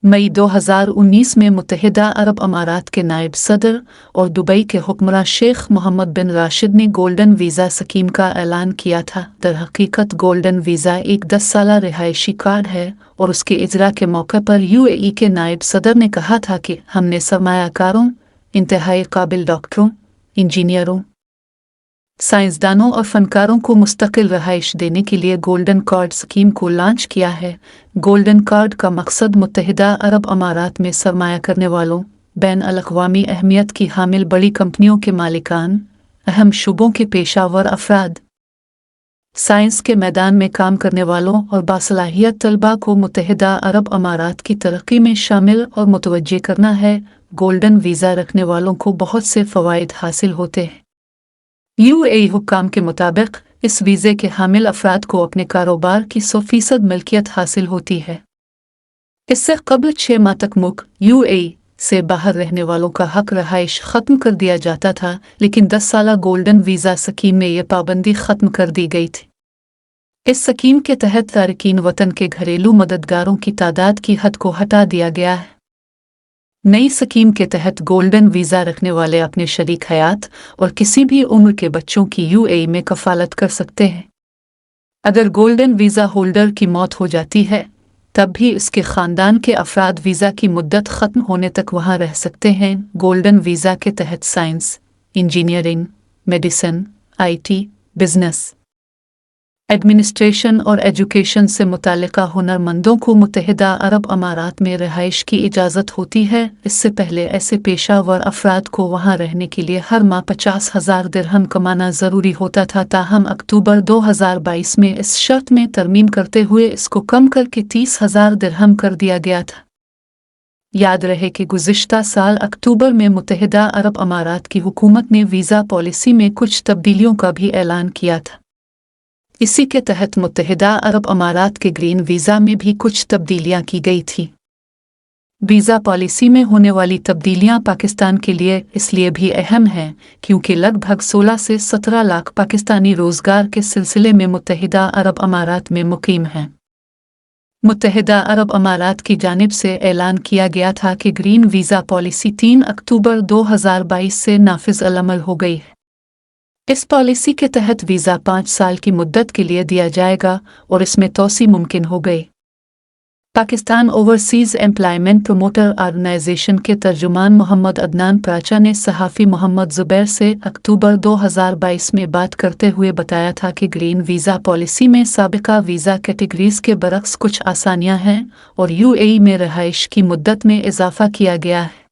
मई 2019 में मुत्तहिदा अरब अमारात के नायब सदर और दुबई के हुक्मरां शेख मोहम्मद बिन राशिद ने गोल्डन वीज़ा स्कीम का ऐलान किया था। दरहकीकत गोल्डन वीज़ा एक 10 साला रिहायशी कार्ड है और उसके इजरा के मौके पर यूएई के नायब सदर ने कहा था कि हमने सरमायाकारों, इंतहाई काबिल डॉक्टरों, इंजीनियरों, साइंसदानों और फनकारों को मुस्तकिल रहाइश देने के लिए गोल्डन कार्ड स्कीम को लॉन्च किया है। गोल्डन कार्ड का मकसद मुत्तहिदा अरब अमारात में सरमाया करने वालों, बैन अल-अक़वामी अहमियत की हामिल बड़ी कंपनियों के मालिकान, अहम शुबों के पेशावर अफराद, साइंस के मैदान में काम करने वालों और बासलाहियत तलबा को मुत्तहिदा अरब अमारात की तरक्की में शामिल और मुतवज्जे करना है। गोल्डन वीज़ा रखने वालों को बहुत से फ़वाइद हासिल होते हैं। यूएई हुक्काम के मुताबिक इस वीज़े के हामिल अफराद को अपने कारोबार की 100% मिल्कियत हासिल होती है। इससे कबल 6 माह तक मुल्क यूएई से बाहर रहने वालों का हक रहाइश ख़त्म कर दिया जाता था, लेकिन 10 साला गोल्डन वीज़ा स्कीम में यह पाबंदी ख़त्म कर दी गई थी। इस स्कीम के तहत तारकीन वतन के घरेलू मददगारों की तादाद की हद को हटा दिया गया है। नई स्कीम के तहत गोल्डन वीज़ा रखने वाले अपने शरीक हयात और किसी भी उम्र के बच्चों की यूएई में कफालत कर सकते हैं। अगर गोल्डन वीज़ा होल्डर की मौत हो जाती है, तब भी उसके ख़ानदान के अफराद वीज़ा की मुद्दत ख़त्म होने तक वहाँ रह सकते हैं। गोल्डन वीज़ा के तहत science, engineering, medicine, IT, business, administration और एजुकेशन से मुताल्लिक़ा हुनरमंदों को मुत्तहिदा अरब अमारात में रिहाइश की इजाज़त होती है। इससे पहले ऐसे पेशावर अफराद को वहाँ रहने के लिए हर माह 50,000 दिरहम कमाना ज़रूरी होता था। ताहम अक्टूबर 2022 में इस शर्त में तरमीम करते हुए इसको कम करके 30,000 दिरहम कर दिया गया था। याद रहे कि गुज़िश्ता साल अक्टूबर में मुत्तहिदा अरब अमारात की हुकूमत ने वीज़ा पॉलिसी में कुछ तब्दीलियों का भी ऐलान किया था। इसी के तहत मुत्तहिदा अरब अमारात के ग्रीन वीज़ा में भी कुछ तब्दीलियां की गई थी। वीज़ा पॉलिसी में होने वाली तब्दीलियां पाकिस्तान के लिए इसलिए भी अहम हैं क्योंकि लगभग 16 से 17 लाख पाकिस्तानी रोज़गार के सिलसिले में मुत्तहिदा अरब अमारात में मुकीम हैं। मुत्तहिदा अरब अमारात की जानिब से ऐलान किया गया था कि ग्रीन वीज़ा पॉलिसी 3 अक्टूबर 2022 से नाफिज अल-अमल हो गई है। इस पॉलिसी के तहत वीज़ा 5 साल की मुद्दत के लिए दिया जाएगा और इसमें तौसी मुमकिन हो गई। Pakistan overseas employment promoter organisation के तर्जुमान मोहम्मद अदनान प्राचा ने सहाफ़ी मोहम्मद ज़ुबैर से अक्टूबर 2022 में बात करते हुए बताया था कि ग्रीन वीज़ा पॉलिसी में साबिका वीज़ा कैटेगरीज़ के बरक्स कुछ आसानियां हैं और यूएई में रहाइश की मुद्दत में इजाफ़ा किया गया है।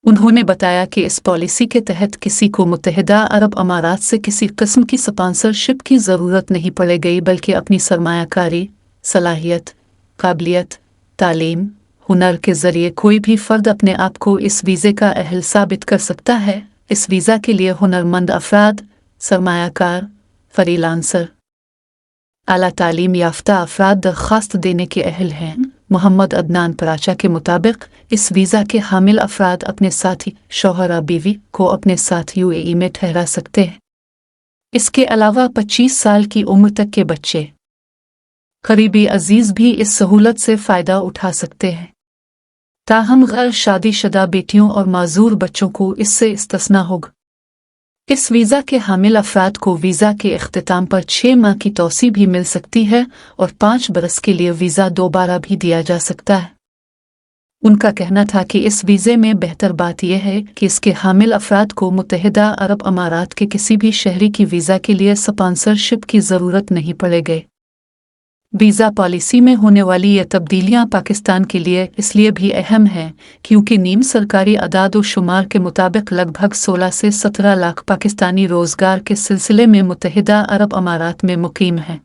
उन्होंने बताया कि इस पॉलिसी के तहत किसी को मुत्तहिदा अरब अमारात से किसी किस्म की स्पॉन्सरशिप की ज़रूरत नहीं पड़ेगी, बल्कि अपनी सरमायाकारी, सलाहियत, काबिलियत, तालीम, हुनर के ज़रिए कोई भी फ़र्द अपने आप को इस वीज़े का अहल साबित कर सकता है। इस वीज़ा के लिए हुनरमंद अफराद, सरमायाकार, फ्रीलांसर, आला तालीम याफ्ता अफराद दरख्वास्त देने के अहल हैं। मोहम्मद अदनान प्राचा के मुताबिक इस वीज़ा के हामिल अफराद अपने साथी, शौहरा, बीवी को अपने साथ यूएई में ठहरा सकते हैं। इसके अलावा 25 साल की उम्र तक के बच्चे, करीबी अजीज़ भी इस सहूलत से फ़ायदा उठा सकते हैं। ताहम गैर शादीशुदा बेटियों और माजूर बच्चों को इससे इस्तिस्ना होगा। इस वीज़ा के हामिल अफराद को वीज़ा के इख्तिताम पर 6 माह की तौसी भी मिल सकती है और 5 बरस के लिए वीज़ा दोबारा भी दिया जा सकता है। उनका कहना था कि इस वीज़े में बेहतर बात यह है कि इसके हामिल अफराद को मुत्तहिदा अरब अमारात के किसी भी शहरी की वीज़ा के लिए स्पॉन्सरशिप की ज़रूरत नहीं पड़ेगी। वीज़ा पॉलिसी में होने वाली ये तब्दीलियां पाकिस्तान के लिए इसलिए भी अहम हैं क्योंकि नीम सरकारी अदाद व शुमार के मुताबिक लगभग 16 से 17 लाख पाकिस्तानी रोज़गार के सिलसिले में मुत्तहिदा अरब अमारात में मुकीम हैं।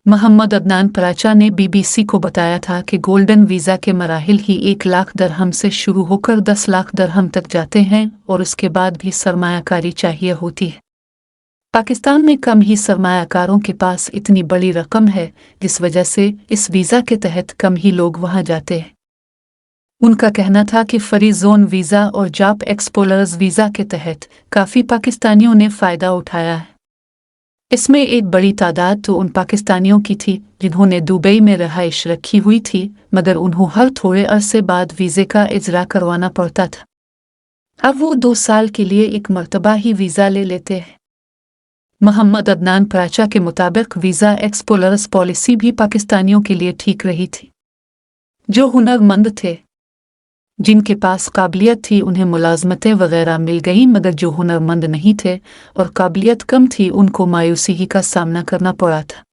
मोहम्मद अदनान प्राचा ने बीबीसी को बताया था कि गोल्डन वीज़ा के मराहिल ही 1 लाख दरहम से शुरू होकर 10 लाख दरहम तक जाते हैं और उसके बाद भी सरमायाकारी चाहिए होती है। पाकिस्तान में कम ही सरमायाकारों के पास इतनी बड़ी रकम है, जिस वजह से इस वीज़ा के तहत कम ही लोग वहाँ जाते हैं। उनका कहना था कि फ्री जोन वीज़ा और जॉब एक्सप्लोरर्स वीज़ा के तहत काफ़ी पाकिस्तानियों ने फ़ायदा उठाया है। इसमें एक बड़ी तादाद तो उन पाकिस्तानियों की थी जिन्होंने दुबई में रहाइश रखी हुई थी, मगर उन्हें हर थोड़े अरसे बाद वीज़े का इजरा करवाना पड़ता था। अब वो 2 साल के लिए एक मर्तबा ही वीज़ा ले लेते हैं। मोहम्मद अदनान प्राचा के मुताबिक वीज़ा एक्सप्लोरर्स पॉलिसी भी पाकिस्तानियों के लिए ठीक रही थी। जो हुनरमंद थे, जिनके पास काबिलियत थी, उन्हें मुलाजमतें वगैरह मिल गई, मगर जो हुनरमंद नहीं थे और काबिलियत कम थी, उनको मायूसी का सामना करना पड़ा था।